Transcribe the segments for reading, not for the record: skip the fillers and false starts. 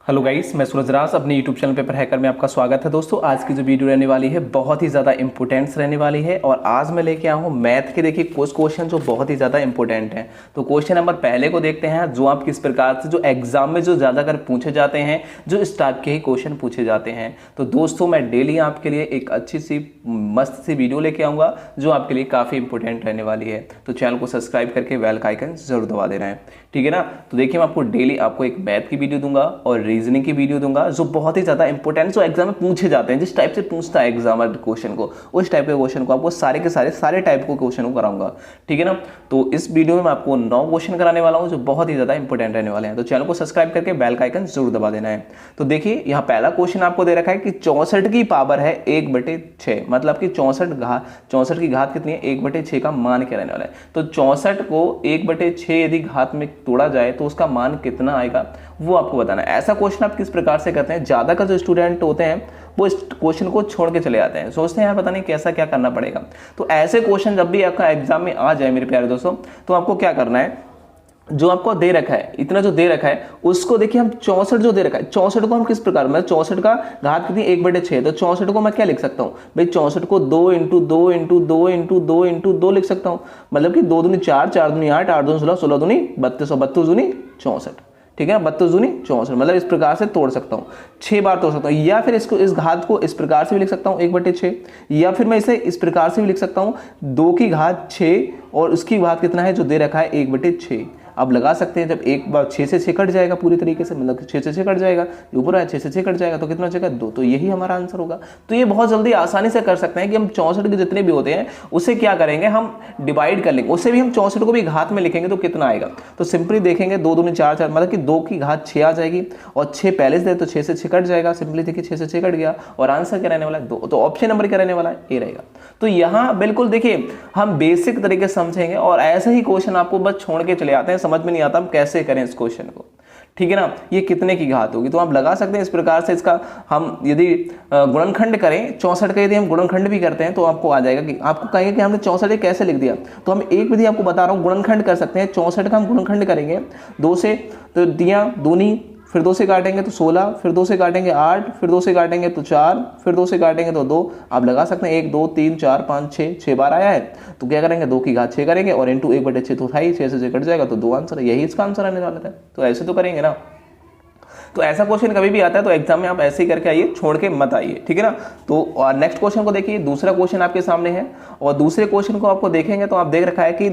Hello guys, मैं सूरज राज अपने YouTube channel paper hacker में आपका स्वागत है। दोस्तों, आज की जो वीडियो रहने वाली है बहुत ही ज़्यादा इंपॉर्टेंट्स रहने वाली है और आज मैं लेके आया हूँ मैथ के देखिए कुछ क्वेश्चन जो बहुत ही ज़्यादा इंपॉर्टेंट हैं। तो क्वेश्चन नंबर पहले को देखते हैं, जो आप किस प्रकार से जो एग्जाम में जो ज़्यादातर पूछे जाते हैं, जो इस टाइप के ही क्वेश्चन पूछे जाते हैं। तो दोस्तों, मैं डेली आपके लिए एक अच्छी सी मस्त सी वीडियो लेके आऊँगा जो आपके लिए काफ़ी इंपॉर्टेंट रहने वाली है। तो चैनल को सब्सक्राइब करके बेल का आइकन जरूर दबा देना है, ठीक है ना। तो देखिए, मैं आपको डेली आपको एक मैथ की वीडियो दूंगा और रीजनिंग की वीडियो दूंगा जो बहुत ही ज्यादा इंपॉर्टेंट जो एग्जाम में पूछे जाते हैं, जिस टाइप से पूछता है एग्जाम क्वेश्चन को, उस टाइप के क्वेश्चन को आपको सारे के सारे टाइप को क्वेश्चन को कराऊंगा, ठीक है ना। तो इस वीडियो में मैं आपको 9 क्वेश्चन कराने वाला हूं जो बहुत ही ज्यादा इंपॉर्टेंट रहने वाले हैं। तो चैनल को सब्सक्राइब करके बेल का आइकन जरूर दबा देना है। तो देखिए, यहाँ पहला क्वेश्चन आपको दे रखा है कि 64 की पावर है 1/6, मतलब कि 64 की घात कितनी है, 1/6 का मान क्या रहने वाला है। तो 64 को 1/6 यदि घात में तोड़ा जाए तो उसका मान कितना आएगा वो आपको बताना है। ऐसा क्वेश्चन आप किस प्रकार से करते हैं, ज्यादा का जो स्टूडेंट होते हैं वो इस क्वेश्चन को छोड़ के चले जाते हैं, सोचते हैं यार पता नहीं कैसा क्या करना पड़ेगा। तो ऐसे क्वेश्चन जब भी आपका एग्जाम में आ जाए मेरे प्यारे दोस्तों, तो आपको क्या करना है, जो आपको दे रखा है, इतना जो दे रखा है उसको देखिए, हम 64 जो दे रखा है, 64 को हम किस प्रकार, मतलब 64 का घात कितनी 1/6, तो 64 को मैं क्या लिख सकता हूँ भाई, 64 को 2 इंटू 2 इंटू 2 इंटू 2 इंटू 2 लिख सकता हूँ। मतलब कि 2 दूनी 4, 4 दूनी 8, 8 दूनी 16, 16 दूनी 32 और 32 दूनी 64, ठीक है ना। 32 दूनी 64, मतलब इस प्रकार से तोड़ सकता हूँ, 6 बार तोड़ सकता हूँ। या फिर इसको, इस घात को इस प्रकार से भी लिख सकता हूँ 1/6, या फिर मैं इसे इस प्रकार से भी लिख सकता हूँ 2 की घात 6 और उसकी घात कितना है जो दे रखा है 1/6। अब लगा सकते हैं, जब एक बार 6 से 6 कट जाएगा पूरी तरीके से, मतलब 6 से 6 कट जाएगा, ऊपर है 6 से 6 कट जाएगा तो कितना बचेगा 2, तो यही हमारा आंसर होगा। तो ये बहुत जल्दी आसानी से कर सकते हैं कि हम 64 के जितने भी होते हैं उसे क्या करेंगे, हम डिवाइड कर लेंगे, उससे भी हम 64 को भी घात में लिखेंगे तो कितना आएगा। तो सिंपली देखेंगे 2 दूनी 4, 4 मतलब कि 2 की घात 6 आ जाएगी और 6 पहले से तो 6 से 6 कट जाएगा, सिंपली देखिए 6 से 6 कट गया और आंसर क्या रहने वाला है 2। तो ऑप्शन नंबर क्या रहने वाला है, ए रहेगा। तो यहाँ बिल्कुल देखिए हम बेसिक तरीके से समझेंगे और ऐसे ही क्वेश्चन आपको बस छोड़ के चले आते हैं, समझ में नहीं आता हम कैसे करें इस क्वेश्चन को, ठीक है ना। ये कितने की घात होगी, तो आप लगा सकते हैं इस प्रकार से। इसका हम यदि गुणनखंड करें 64 का, यदि हम गुणनखंड भी करते हैं तो आपको आ जाएगा कि आपको कहेंगे कि हमने 64 कैसे लिख दिया। तो हम एक विधि आपको बता रहा हूँ, गुणनखंड कर सकते हैं। 64 का हम गुणनखंड करेंगे 2 से, तो दिया दूनी, फिर 2 से काटेंगे तो 16, फिर 2 से काटेंगे 8, फिर 2 से काटेंगे तो 4, फिर 2 से काटेंगे तो 2। आप लगा सकते हैं 1 2 3 4 5 6 बार आया है, तो क्या करेंगे 2 की घात 6 करेंगे और इंटू 1/6 तो था ही, 6 से 6 कट जाएगा तो 2 आंसर है, यही इसका आंसर आने वाला था। तो ऐसे तो करेंगे ना। तो ऐसा क्वेश्चन कभी भी आता है तो एग्जाम में आप ऐसे ही करके आइए, छोड़ के मत आइए, ठीक है ना। तो नेक्स्ट क्वेश्चन को देखिए, दूसरा क्वेश्चन आपके सामने है और दूसरे क्वेश्चन को आपको देखेंगे तो आप देख रखा है कि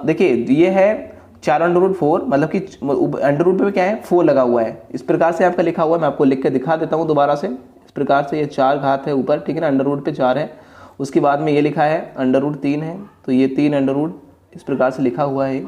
देखिए ये है 4√4, मतलब कि अंडर रूट पे क्या है 4 लगा हुआ है, इस प्रकार से आपका लिखा हुआ है। मैं आपको लिख के दिखा देता हूँ दोबारा से, इस प्रकार से ये 4 घात है ऊपर, ठीक है ना, अंडर रूट पे 4 है। उसके बाद में ये लिखा है अंडर रूट 3 है, तो ये 3 अंडर रूट इस प्रकार से लिखा हुआ है,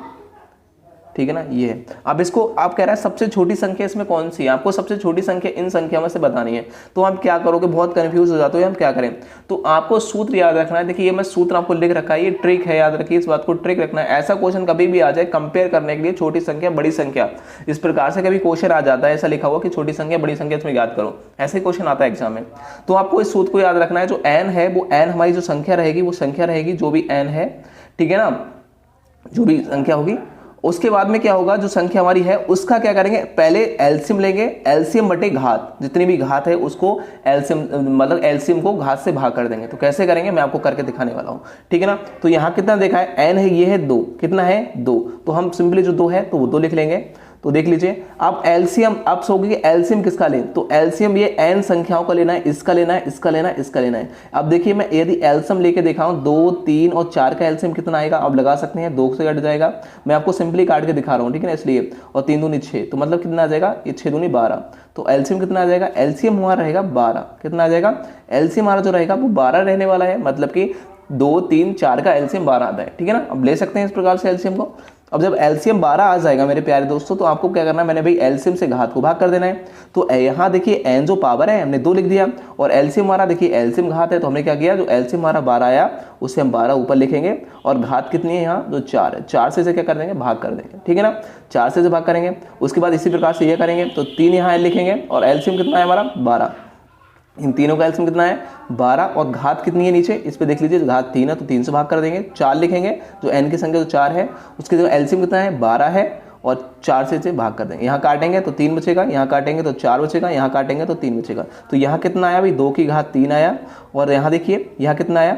ठीक है ना। ये है, अब इसको आप कह रहे हैं सबसे छोटी संख्या इसमें कौन सी है, आपको सबसे छोटी संख्या इन संख्या में से बतानी है। तो आप क्या करोगे, बहुत कंफ्यूज हो जाते हो हम क्या करें। तो आपको सूत्र याद रखना है, देखिए ये मैं सूत्र आपको लिख रखा है, ये ट्रिक है, याद रखिए इस बात को, ट्रिक रखना है। ऐसा क्वेश्चन कभी भी आ जाए कंपेयर करने के लिए छोटी संख्या बड़ी संख्या, इस प्रकार से कभी क्वेश्चन आ जाता है, ऐसा लिखा हुआ कि छोटी संख्या बड़ी संख्या इसमें याद करो, ऐसे क्वेश्चन आता है एग्जाम में। तो आपको इस सूत्र को याद रखना है, जो एन है वो एन हमारी जो संख्या रहेगी वो संख्या रहेगी जो भी एन है, ठीक है ना, जो भी संख्या होगी। उसके बाद में क्या होगा, जो संख्या हमारी है उसका क्या करेंगे, पहले एलसीएम लेंगे, एलसीएम बटे घात, जितनी भी घात है उसको एलसीएम, मतलब एलसीएम को घात से भाग कर देंगे। तो कैसे करेंगे मैं आपको करके दिखाने वाला हूं, ठीक है ना। तो यहां कितना देखा है, एन है, ये है 2, कितना है 2, तो हम सिंपली जो 2 है तो वो 2 लिख लेंगे। तो देख लीजिए अब एलसीएम, अब सोगे कि एलसीएम किसका लें, तो एलसीएम ये एन संख्याओं का लेना है, इसका लेना है, इसका लेना है, इसका लेना है। अब देखिए मैं यदि एलसीएम लेके दिखाऊं 2 3 और 4 का एलसीएम कितना आएगा, अब लगा सकते हैं 2 से कट जाएगा, मैं आपको सिंपली काट के दिखा रहा हूं, ठीक है ना, इसलिए। और 3 दूनी 6, तो मतलब कितना आ जाएगा, ये 6 दूनी 12, तो एलसीएम कितना आ जाएगा, एलसीएम हमारा रहेगा 12, कितना आ जाएगा, एलसीएम हमारा जो रहेगा वो 12 रहने वाला है, मतलब कि 2 3 4 का एलसीएम 12 आता है, ठीक है ना। अब ले सकते हैं इस प्रकार से एलसीएम को। अब जब एलसीएम 12 आ जाएगा मेरे प्यारे दोस्तों, तो आपको क्या करना है, मैंने भाई एलसीएम से घात को भाग कर देना है। तो यहाँ देखिए एन जो पावर है हमने 2 लिख दिया और एलसीएम हमारा देखिए एलसीएम घात है, तो हमने क्या किया, जो एलसीएम हमारा 12 आया उससे हम 12 ऊपर लिखेंगे और घात कितनी है यहाँ, जो 4 है, 4 से क्या कर देंगे, भाग कर देंगे, ठीक है ना, 4 से भाग करेंगे। उसके बाद इसी प्रकार से ये करेंगे तो 3 यहाँ लिखेंगे और एलसीएम कितना है हमारा 12, इन तीनों का एलसीएम कितना है 12 और घात कितनी है नीचे, इस पे देख लीजिए, घात 3 है तो 3 से भाग कर देंगे, 4 लिखेंगे, जो n की संख्या जो 4 है उसके जो एलसीएम कितना है 12 है और 4 से भाग कर देंगे। यहाँ काटेंगे तो 3 बचेगा, यहाँ काटेंगे तो 4 बचेगा, यहाँ काटेंगे तो 3 बचेगा। तो यहाँ कितना आया भाई 2 की घात 3 आया, और यहाँ देखिए यहाँ कितना आया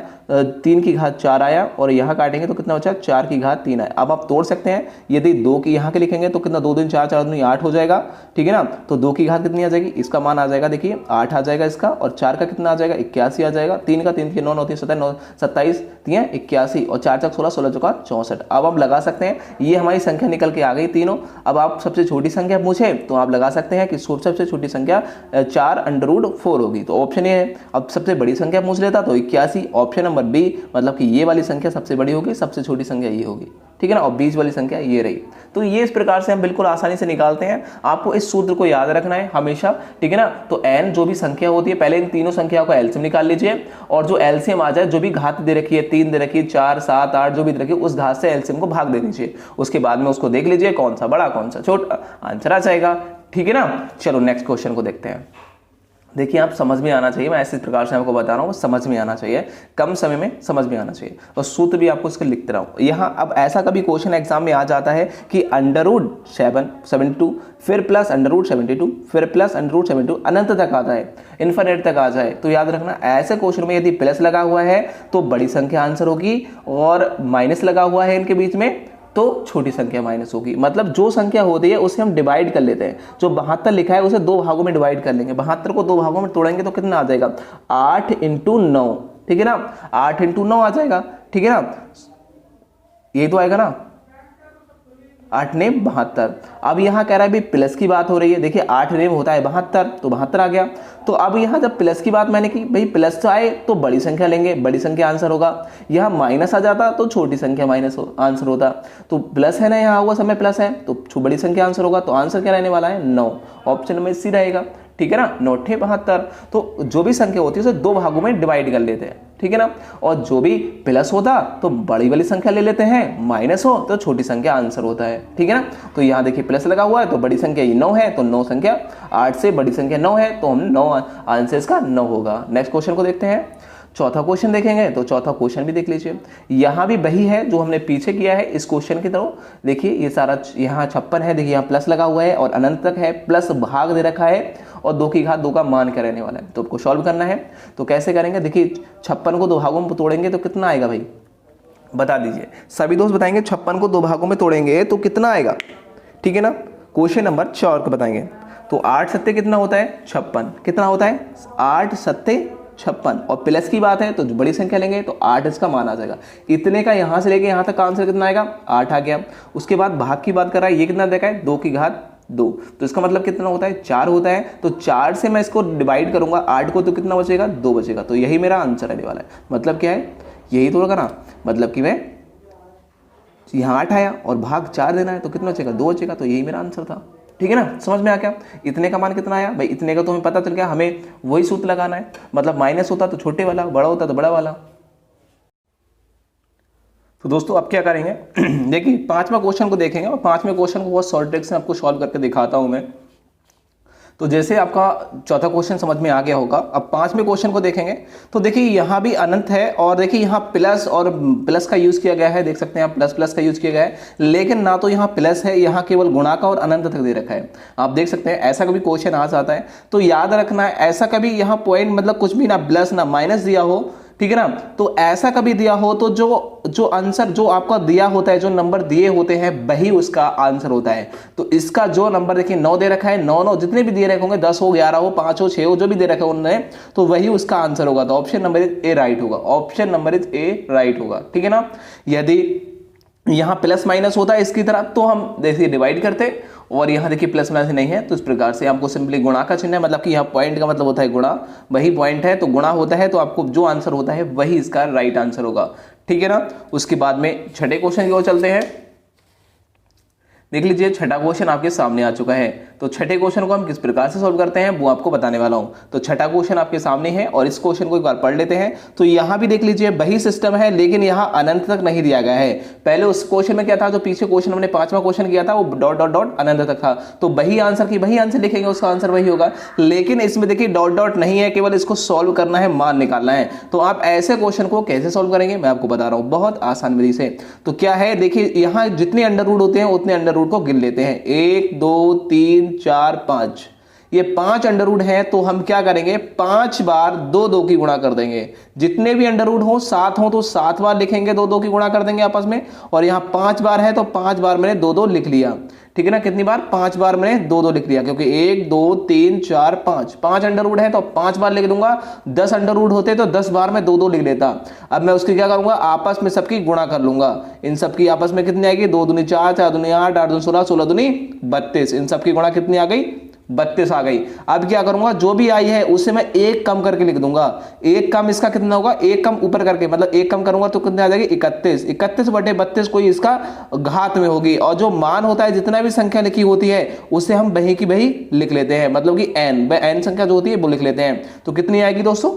3 की घात 4 आया, और यहाँ काटेंगे तो कितना बचा 4 की घात 3 आया। अब आप तोड़ सकते हैं, यदि 2 की यहाँ के लिखेंगे तो कितना 2 दूनी 4, 4 दूनी 8 हो जाएगा, ठीक है ना। तो 2 की घात कितनी आ जाएगी, इसका मान आ जाएगा देखिए 8 आ जाएगा इसका, और 4 का कितना आ जाएगा 81 आ जाएगा, 3 का 3 के 9 होती है 27 81, और 4 4 16 16 चौका 64। अब आप लगा सकते हैं, ये हमारी संख्या निकल के आ गई तीनों। अब आप सबसे छोटी संख्या पूछे तो आप लगा सकते हैं कि सबसे छोटी संख्या 4√4 होगी, तो ऑप्शन ये है। अब सबसे बड़ी संख्या पूछ लेता तो 81, ऑप्शन नंबर बी, मतलब कि ये वाली संख्या सबसे बड़ी होगी, सबसे छोटी संख्या ये होगी, ठीक है ना, और बीच वाली संख्या ये रही। तो ये इस प्रकार से हम बिल्कुल आसानी से निकालते हैं। आपको इस सूत्र को याद रखना है हमेशा, ठीक है ना। तो n जो भी संख्या होती है, पहले इन तीनों संख्याओं का एलसीएम निकाल लीजिए, और जो एलसीएम आ जाए, जो भी घात दे रखी है 3 दे रखी है 4 7 8 जो भी दे रखी है, उस घात से एलसीएम को भाग दे दीजिए। उसके बाद में उसको देख लीजिए कौन सा बड़ा कौन सा छोटा, आंसर आ जाएगा, ठीक है ना। चलो नेक्स्ट क्वेश्चन को देखते हैं। देखिए आप समझ में आना चाहिए, मैं ऐसे प्रकार से आपको बता रहा हूँ, समझ में आना चाहिए, कम समय में समझ में आना चाहिए, और सूत्र भी आपको इसके लिखते रहा हूँ। यहाँ अब ऐसा कभी क्वेश्चन एग्जाम में आ जाता है कि √72 फिर प्लस √72 फिर प्लस √72 अनंत तक आ जाए, इन्फिनिट तक आ जाए, तो याद रखना ऐसे क्वेश्चन में यदि प्लस लगा हुआ है तो बड़ी संख्या आंसर होगी, और माइनस लगा हुआ है इनके बीच में तो छोटी संख्या माइनस होगी। मतलब जो संख्या होती है उसे हम डिवाइड कर लेते हैं। जो 72 लिखा है उसे 2 भागों में डिवाइड कर लेंगे, 72 को 2 भागों में तोड़ेंगे तो कितना आ जाएगा 8 × 9, ठीक है ना, 8 × 9 आ जाएगा, ठीक है ना, ये तो आएगा ना 8 ने 72। अब यहाँ कह रहा है भाई प्लस की बात हो रही है, देखिए 8 ने होता है 72, तो 72 आ गया। तो अब यहाँ जब प्लस की बात मैंने की, भाई प्लस आए तो बड़ी संख्या लेंगे, बड़ी संख्या आंसर होगा। यहाँ माइनस आ जाता तो छोटी संख्या माइनस आंसर होता, तो प्लस है ना, यहाँ हुआ समय प्लस है तो बड़ी संख्या आंसर होगा। तो आंसर क्या रहने वाला है 9, ऑप्शन में सी रहेगा, ठीक है ना, 9 × 72। तो जो भी संख्या होती है उसे 2 भागों में डिवाइड कर लेते हैं, ठीक है ना, और जो भी प्लस होता तो बड़ी वाली संख्या ले लेते हैं, माइनस हो तो छोटी संख्या आंसर होता है, ठीक है ना। तो यहाँ देखिए प्लस लगा हुआ है तो बड़ी संख्या ये 9 है, तो 9 संख्या 8 से बड़ी संख्या 9 है, तो हम 9 आंसर इसका 9 होगा। नेक्स्ट क्वेश्चन को देखते हैं। चौथा क्वेश्चन देखेंगे, तो चौथा क्वेश्चन भी देख लीजिए। यहाँ भी वही है जो हमने पीछे किया है इस क्वेश्चन की तरह। देखिए ये सारा यहाँ 56 है, देखिए यहाँ प्लस लगा हुआ है और अनंत तक है, प्लस भाग दे रखा है, और 2 की घात 2 का मान क्या रहने वाला है। तो आपको सॉल्व करना है, तो कैसे करेंगे, देखिए 56 को 2 भागों में तोड़ेंगे तो कितना आएगा भाई, बता दीजिए। सभी दोस्त बताएंगे 56 को 2 भागों में तोड़ेंगे तो कितना आएगा, ठीक है ना। क्वेश्चन नंबर 4 को बताएंगे। तो 8 सत्ते कितना होता है 56, कितना होता है 8 सत्ते 56, और प्लस की बात है तो जो बड़ी संख्या लेंगे तो 8 इसका मान आ जाएगा। इतने का यहाँ से लेके यहाँ तक का आंसर कितना आएगा 8 आ गया। उसके बाद भाग की बात कर रहा है, ये कितना देखा है 2 की घात 2, तो इसका मतलब कितना होता है 4 होता है। तो 4 से मैं इसको डिवाइड करूंगा 8 को, तो कितना बचेगा 2 बचेगा। तो यही मेरा आंसर रहने वाला है। मतलब क्या है, यही तो करना, मतलब कि मैं यहाँ 8 आया और भाग 4 देना है तो कितना बचेगा 2 बचेगा। तो यही मेरा आंसर था, ठीक है ना। समझ में आ गया। इतने का मान कितना आया भाई, इतने का तो हमें पता चल गया, हमें वही सूत्र लगाना है। मतलब माइनस होता तो छोटे वाला, बड़ा होता तो बड़ा वाला। तो दोस्तों अब क्या करेंगे देखिए 5वां क्वेश्चन को देखेंगे, और 5वें क्वेश्चन को बहुत शॉर्ट ट्रिक से आपको सॉल्व करके दिखाता हूं मैं। तो जैसे आपका चौथा क्वेश्चन समझ में आ गया होगा, अब 5वें क्वेश्चन को देखेंगे। तो देखिए यहाँ भी अनंत है, और देखिए यहाँ प्लस और प्लस का यूज किया गया है, देख सकते हैं आप प्लस प्लस का यूज किया गया है, लेकिन ना तो यहाँ प्लस है, यहाँ केवल गुणा का और अनंत तक दे रखा है। आप देख सकते हैं ऐसा कभी क्वेश्चन आ जाता है तो याद रखना है, ऐसा कभी यहाँ पॉइंट मतलब कुछ भी ना प्लस ना माइनस दिया हो, ठीक है ना। तो ऐसा कभी दिया हो तो जो आंसर जो आपका दिया होता है, जो नंबर दिए होते हैं वही उसका आंसर होता है। तो इसका जो नंबर देखिए 9 दे रखा है, 9 जितने भी दिए रखे होंगे, 10 हो 11 हो 5 हो 6 हो, जो भी दे रखे उन्होंने, तो वही उसका आंसर होगा। तो option number is A right होगा, option number is A right होगा, ठीक है ना। यदि यहाँ प्लस माइनस होता है इसकी तरह तो हम देखिए डिवाइड करते, और यहाँ देखिए प्लस माइनस नहीं है तो इस प्रकार से आपको सिंपली गुणा का चिन्ह है, मतलब कि यहाँ पॉइंट का मतलब होता है गुणा, वही पॉइंट है तो गुणा होता है, तो आपको जो आंसर होता है वही इसका राइट आंसर होगा, ठीक है ना। उसके बाद में छठे क्वेश्चन की ओर चलते हैं। देख लीजिए छठा क्वेश्चन आपके सामने आ चुका है। तो छठे क्वेश्चन को हम किस प्रकार से सॉल्व करते हैं वो आपको बताने वाला हूं। तो छठा क्वेश्चन आपके सामने है और इस क्वेश्चन को एक बार पढ़ लेते हैं। तो यहां भी देख लीजिए वही सिस्टम है, लेकिन यहां अनंत तक नहीं दिया गया है। पहले उस क्वेश्चन में क्या था, जो पीछे क्वेश्चन हमने 5वां क्वेश्चन किया था वो डॉट डॉट डॉट अनंत तक था, तो वही आंसर की वही आंसर लिखेंगे, उसका आंसर वही होगा। लेकिन इसमें देखिए डॉट डॉट नहीं है, केवल इसको सॉल्व करना है, मान निकालना है। तो आप ऐसे क्वेश्चन को कैसे सॉल्व करेंगे मैं आपको बता रहा हूं बहुत आसान विधि से। तो क्या है देखिए, यहां जितने अंडर रूट होते हैं उतने अंडर रूट को गिन लेते हैं। 1 2 3 4 5, ये 5 अंडर रूट है, तो हम क्या करेंगे 5 बार 2 2 की गुणा कर देंगे। जितने भी अंडर रूट हो 7 हो तो 7 बार लिखेंगे, 2 2 की गुणा कर देंगे आपस में। और यहाँ 5 बार है तो 5 बार मैंने 2 2 लिख लिया, ठीक है ना। कितनी बार? 5 बार मैंने 2 2 लिख लिया, क्योंकि 1 2 3 4 5, 5 अंडर रूट है तो 5 बार लिख दूंगा। 10 अंडर रूट होते तो 10 बार में 2 2 लिख लेता। अब मैं उसकी क्या करूंगा, आपस में सबकी गुणा कर लूंगा। इन सबकी आपस में कितनी आएगी, 2 दूनी 4, 4 दूनी 8, 8 दूनी 16, 16 दूनी 32। इन सबकी गुणा कितनी आ गई, 32 आ गई। अब क्या करूंगा, जो भी आई है उससे मैं एक कम करके लिख दूंगा। एक कम इसका कितना होगा, एक कम ऊपर करके, मतलब एक कम करूंगा तो कितने आ जाएगी 31। 31/32 कोई इसका घात में होगी। और जो मान होता है, जितना भी संख्या लिखी होती है उसे हम बही की बही लिख लेते हैं, मतलब कि n संख्या जो होती है वो लिख लेते हैं। तो कितनी आएगी दोस्तों,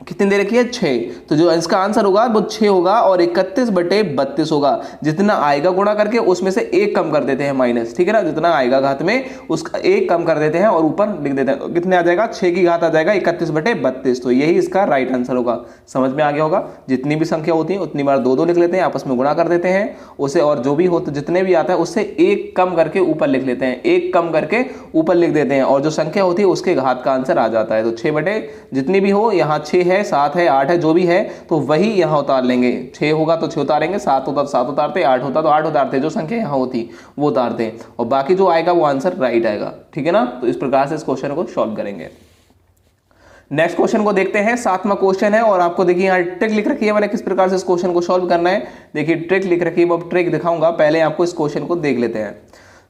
कितनी दे रखी है 6, तो जो इसका आंसर होगा वो 6 होगा और 31/32 होगा। जितना आएगा गुणा करके उसमें से एक कम कर देते हैं माइनस, ठीक है ना। जितना आएगा घात में उसका एक कम कर देते हैं और ऊपर लिख देते हैं। तो कितने आ जाएगा, 6 की घात आ जाएगा 31/32। तो यही इसका राइट आंसर होगा। समझ में आ गया होगा। जितनी भी संख्या होती है उतनी बार 2 2 लिख लेते हैं, आपस में गुणा कर देते हैं उसे, और जो भी होता जितने भी आता है उससे एक कम करके ऊपर लिख लेते हैं, एक कम करके ऊपर लिख देते हैं, और जो संख्या होती है उसके घात का आंसर आ जाता है। तो 6 जितनी भी हो, यहाँ 6 है, 7 है, 8 है, जो भी है तो वही यहां उतार लेंगे। 6 होगा तो 6 उतारेंगे, 7 होता तो 7 उतारते, 8 होता तो 8 उतारते, जो संख्या यहां होती वो उतारते हैं, और बाकी जो आएगा वो आंसर राइट आएगा, ठीक है ना। तो इस प्रकार से इस क्वेश्चन को सॉल्व करेंगे। नेक्स्ट क्वेश्चन को देखते हैं। 7वां क्वेश्चन है और आपको देखिए यहाँ ट्रिक लिख रखी है मैंने, किस प्रकार से इस क्वेश्चन को सॉल्व करना है। देखिए ट्रिक लिख रखी है, वो ट्रिक दिखाऊंगा, पहले आपको इस क्वेश्चन को देख लेते हैं।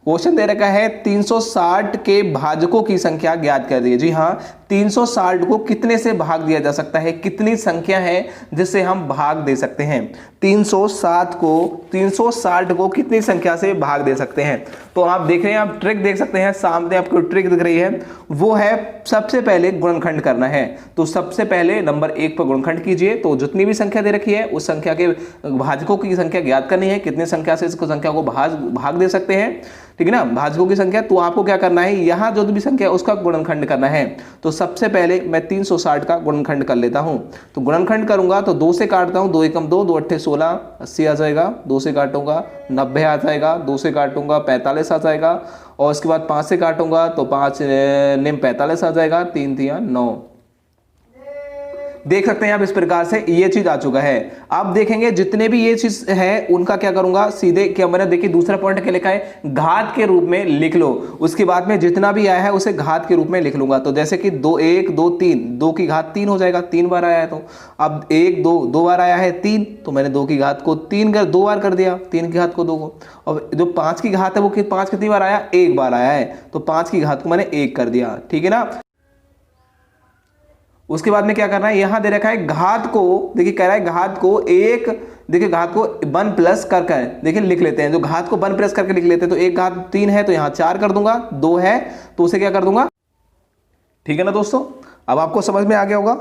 क्वेश्चन दे रखा है 360 के भाजकों की संख्या ज्ञात कर दी है। जी हाँ, 360 को कितने से भाग दिया जा सकता है, कितनी संख्या है जिससे हम भाग दे सकते हैं। 360 को कितनी संख्या से भाग दे सकते हैं। तो आप देख रहे हैं, आप ट्रिक देख सकते हैं, सामने आपको ट्रिक दिख रही है, वो है सबसे पहले गुणनखंड करना है। तो सबसे पहले नंबर 1 पर गुणनखंड कीजिए। तो जितनी भी संख्या दे रखी है उस संख्या के भाजकों की संख्या ज्ञात करनी है, कितनी संख्या से इसको संख्या को भाग दे सकते हैं, ठीक है ना, भाजकों की संख्या। तो आपको क्या करना है, यहां जो भी संख्या है उसका गुणनखंड करना है। तो सबसे पहले मैं 360 का गुणनखंड कर लेता हूं। तो गुणनखंड करूंगा तो 2 से काटता हूं, 2 एकम 2, 2 अट्ठे 16, 80 आ जाएगा। 2 से काटूंगा 90 आ जाएगा। 2 से काटूंगा 45 आ जाएगा। और उसके बाद 5 से काटूंगा तो 5 निम 45 आ जाएगा। 3 3 9। देख सकते हैं आप इस प्रकार से ये चीज आ चुका है। आप देखेंगे जितने भी ये चीज है उनका क्या करूंगा, सीधे क्या मैंने देखिए दूसरा पॉइंट क्या लिखा है, घात के रूप में लिख लो। उसके बाद में जितना भी आया है उसे घात के रूप में लिख लूंगा। तो जैसे कि 2 1 2 3, 2 की घात 3 हो जाएगा, 3 बार आया है। तो अब 1 2 2 बार आया है 3, तो मैंने 2 की घात को 3 कर 2 बार कर दिया, 3 की घात को 2 को। और जो 5 की घात है वो 5 कितनी बार आया, 1 बार आया है, तो 5 की घात को मैंने 1 कर दिया, ठीक है ना। उसके बाद में क्या करना है, यहां दे रखा है घात को, देखिए कह रहा है घात को 1, देखिए घात को 1 प्लस करके देखिए लिख लेते हैं। जो घात को 1 प्लस करके लिख लेते हैं, तो 1 घात 3 है तो यहां 4 कर दूंगा, 2 है तो उसे क्या कर दूंगा, ठीक है ना दोस्तों। अब आपको समझ में आ गया होगा।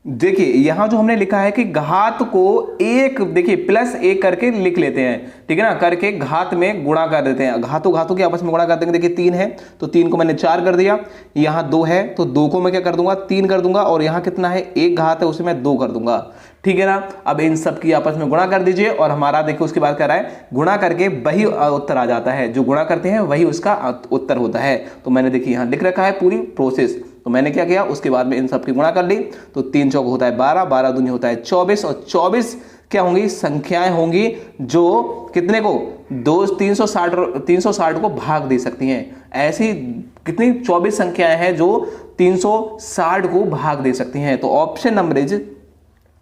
देखिए यहां जो हमने लिखा है कि घात को 1 देखिए प्लस 1 करके लिख लेते हैं, ठीक है ना, करके घात में गुणा कर देते हैं। घातों के आपस में गुणा कर देंगे। देखिए 3 है तो 3 को मैंने 4 कर दिया, यहां 2 है तो 2 को मैं क्या कर दूंगा, 3 कर दूंगा, और यहां कितना है 1 घात है उसे मैं 2 कर दूंगा, ठीक है ना। अब इन सब की आपस में गुणा कर दीजिए और हमारा देखिए उसके बाद कह रहा है गुणा करके वही उत्तर आ जाता है, जो गुणा करते हैं वही उसका उत्तर होता है। तो मैंने देखिए यहां लिख रखा है पूरी प्रोसेस। तो मैंने क्या किया, उसके बाद में इन सब की गुणा कर ली। तो 3 चौक होता है 12, 12 दूनी होता है 24, और 24 क्या होंगी, संख्याएं होंगी जो कितने को 360 को भाग दे सकती हैं। ऐसी कितनी 24 संख्याएं हैं जो 360 को भाग दे सकती हैं। तो option number is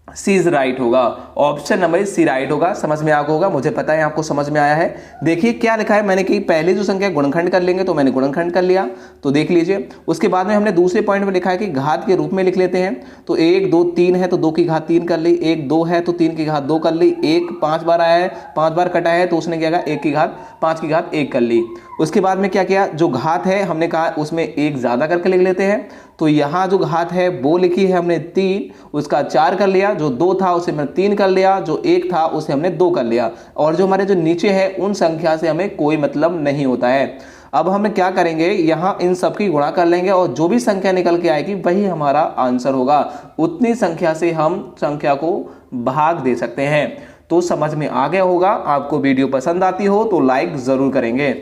C is right होगा, ऑप्शन नंबर सी राइट होगा। समझ में आ गया होगा, मुझे पता है आपको समझ में आया है। देखिए क्या लिखा है मैंने कि पहले जो संख्या गुणनखंड कर लेंगे, तो मैंने गुणनखंड कर लिया, तो देख लीजिए। उसके बाद में हमने दूसरे पॉइंट में लिखा है कि घात के रूप में लिख लेते हैं। तो 1 2 3 है तो 2 की घात 3 कर ली, 1 2 है तो 3 की घात 2 कर ली, 1 5 बार आया है 5 बार कटा है तो उसने क्या कहा 1 की घात 5 की घात 1 कर ली। उसके बाद में क्या किया, जो घात है हमने कहा उसमें 1 ज्यादा करके लिख लेते हैं। तो यहां जो घात है वो लिखी है हमने 3, उसका 4 कर लिया, जो 2 था उसे हमने 3 कर लिया, जो 1 था उसे हमने 2 कर लिया, और जो हमारे जो नीचे है उन संख्या से हमें कोई मतलब नहीं होता है। अब हम क्या करेंगे, यहां इन सब की गुणा कर लेंगे और जो भी संख्या निकल के आएगी वही हमारा आंसर होगा। उतनी संख्या से हम संख्या को भाग दे सकते हैं। तो समझ में आ गया होगा। आपको वीडियो पसंद आती हो तो लाइक जरूर करेंगे।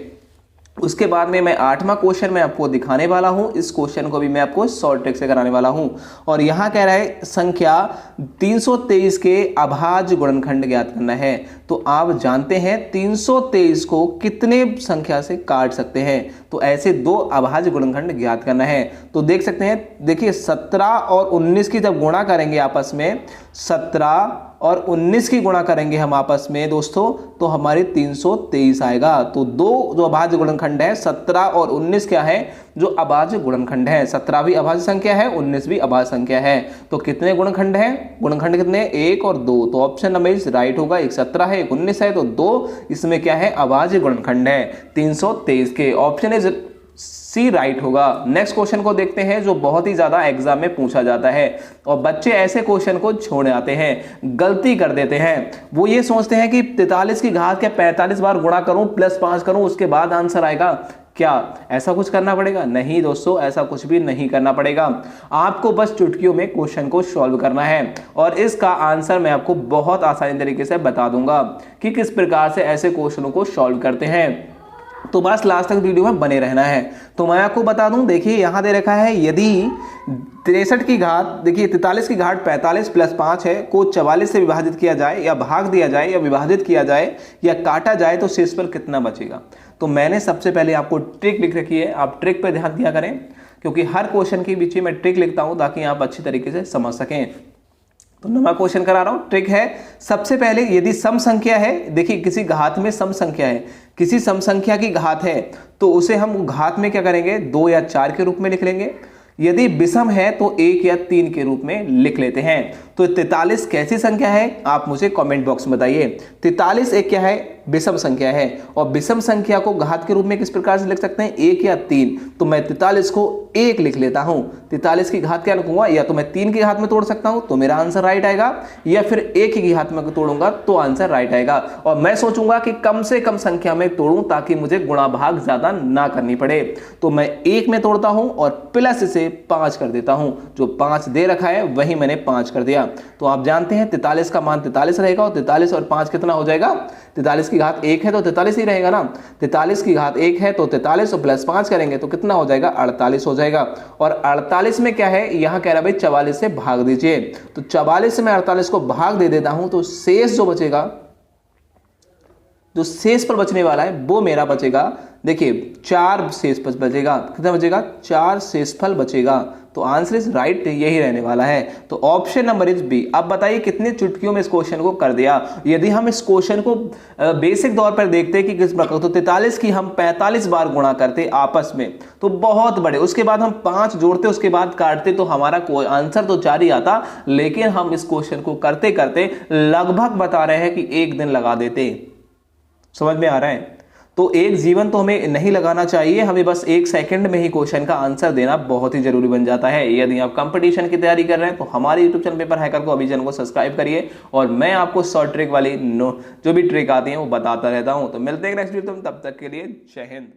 उसके बाद में मैं 8वां क्वेश्चन मैं आपको दिखाने वाला हूं। इस क्वेश्चन को भी मैं आपको शॉर्ट ट्रिक से कराने वाला हूं। और यहां कह रहा है संख्या 323 के अभाज्य गुणनखंड ज्ञात करना है। तो आप जानते हैं 323 को कितने संख्या से काट सकते हैं, तो ऐसे दो अभाज्य गुणनखंड ज्ञात करना है। तो देख सकते हैं, देखिए 17 और 19 की जब गुणा करेंगे आपस में, 17 और 19 की गुणा करेंगे हम आपस में दोस्तों, तो हमारे 323 आएगा। तो दो जो अभाज्य गुणनखंड है 17 और 19 क्या है, जो अभाज्य गुणनखंड है। 17 भी अभाज्य संख्या है, 19 भी अभाज्य संख्या है। तो कितने गुणनखंड हैं, गुणनखंड कितने, 1 और 2। तो ऑप्शन नंबर इज राइट होगा। एक 17 है, एक 19 है, तो 2 इसमें क्या है, अभाज्य गुणनखंड है 323 के। ऑप्शन इज सी राइट होगा। नेक्स्ट क्वेश्चन को देखते हैं जो बहुत ही ज्यादा एग्जाम में पूछा जाता है और बच्चे ऐसे क्वेश्चन को छोड़ आते हैं, गलती कर देते हैं। वो ये सोचते हैं कि 43 की घात के 45 बार गुणा करूं प्लस 5 करूं उसके बाद आंसर आएगा। क्या ऐसा कुछ करना पड़ेगा? नहीं दोस्तों, ऐसा कुछ भी नहीं करना पड़ेगा। आपको बस चुटकियों में क्वेश्चन को सॉल्व करना है और इसका आंसर मैं आपको बहुत आसानी तरीके से बता दूंगा कि किस प्रकार से ऐसे क्वेश्चनों को सॉल्व करते हैं। तो बस लास्ट तक वीडियो में बने रहना है। तो मैं आपको बता दूं, देखिए यहां दे रखा है यदि 63 की घात, देखिए 43 की घात 45 प्लस 5 है को 44 से विभाजित किया जाए या भाग दिया जाए या विभाजित किया जाए या काटा जाए तो शेषफल कितना बचेगा। तो मैंने सबसे पहले आपको ट्रिक लिख रखी है, आप ट्रिक पर ध्यान दिया करें क्योंकि हर क्वेश्चन के बीच में मैं ट्रिक लिखता हूं ताकि आप अच्छी तरीके से समझ सकें। तो नवा क्वेश्चन करा रहा हूं, ट्रिक है। सबसे पहले यदि सम संख्या है, देखिए किसी घात में सम संख्या है, किसी सम संख्या की घात है तो उसे हम घात में क्या करेंगे, 2 या 4 के रूप में लिख लेंगे। यदि विषम है तो 1 या 3 के रूप में लिख लेते हैं। तो 43 कैसी संख्या है आप मुझे कमेंट बॉक्स में बताइए। 43 एक क्या है, विषम संख्या है और विषम संख्या को घात के रूप में किस प्रकार से लिख सकते हैं, 1 या 3। तो मैं 43 को 1 लिख लेता हूं। 43 की घात क्या लिखूंगा, या तो मैं 3 की घात में तोड़ सकता हूं तो मेरा आंसर राइट आएगा, या फिर 1 की घात में तोड़ूंगा तो आंसर राइट आएगा। और मैं सोचूंगा कि कम से कम संख्या में तोड़ूं ताकि मुझे गुणा भाग ज्यादा ना करनी पड़े। तो मैं 1 में तोड़ता हूं और प्लस से 5 कर देता हूं। जो 5 दे रखा है वही मैंने 5 कर दिया। तो आप जानते हैं 43 का मान 43 रहेगा और 43 और 5 कितना हो जाएगा, 43 की घात 1 है तो 43 ही रहेगा ना। 43 की घात 1 है तो 43 और प्लस 5 करेंगे तो कितना हो जाएगा, 48 हो जाएगा। और 48 में क्या है, यहां कह रहा है भाई 44 से भाग दीजिए। तो 44 से मैं 48 को भाग दे देता हूं तो शेष जो बचेगा, जो शेष पर बचने वाला है वो मेरा बचेगा, देखिए 4 शेषफल बचेगा। कितना बचेगा, 4 शेषफल बचेगा। तो आंसर इज राइट, यही रहने वाला है। तो ऑप्शन नंबर इज बी। अब बताइए कितने चुटकियों में इस क्वेश्चन को कर दिया। यदि हम इस क्वेश्चन को बेसिक तौर पर देखते हैं कि किस प्रकार, तो 43 की हम 45 बार गुणा करते आपस में तो बहुत बड़े, उसके बाद हम 5 जोड़ते, उसके बाद काटते तो हमारा कोई आंसर तो 4 ही आता। लेकिन हम इस क्वेश्चन को करते करते लगभग बता रहे हैं कि 1 दिन लगा देते। समझ में आ रहा है? तो एक जीवन तो हमें नहीं लगाना चाहिए, हमें बस 1 सेकंड में ही क्वेश्चन का आंसर देना बहुत ही जरूरी बन जाता है। यदि आप कंपटीशन की तैयारी कर रहे हैं तो हमारे यूट्यूब चैनल पेपर हैकर को अभी चैनल को सब्सक्राइब करिए और मैं आपको शॉर्ट ट्रिक वाली जो भी ट्रिक आती है वो बताता रहता हूं। तो मिलते हैं नेक्स्ट वीडियो में, तब तक के लिए जय हिंद।